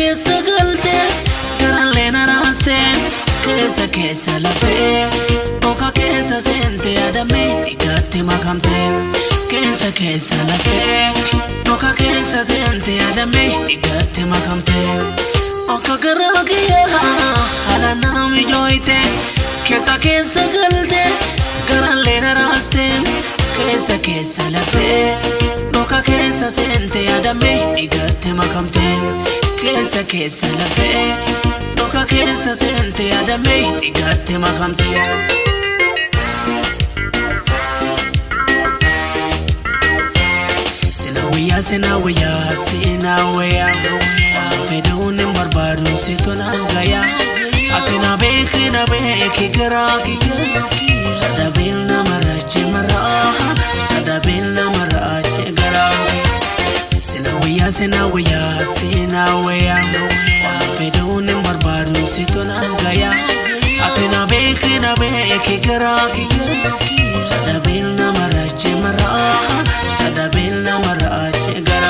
keessa galte garallee naraste keessa lafee oka keessa seente adame dhigaatti makamte keessa lafee oka keessa seente adame dhigaatti makamte oka garagiya hala nami joyte keessa galte garallee naraste keessa lafee oka keessa seente adame dhigaatti makamte keessa lafee oka keessa seente adame dhigaatti makamte Sinawaya fedhuun hin barbaadu situ naaf gaya ati na beeki garaa kiyya sadabin nama raache garaa Sinawaya fedhuun hin barbaadu situ naaf gaya ati na beeki garaa kiyya sadabin nama raache garaa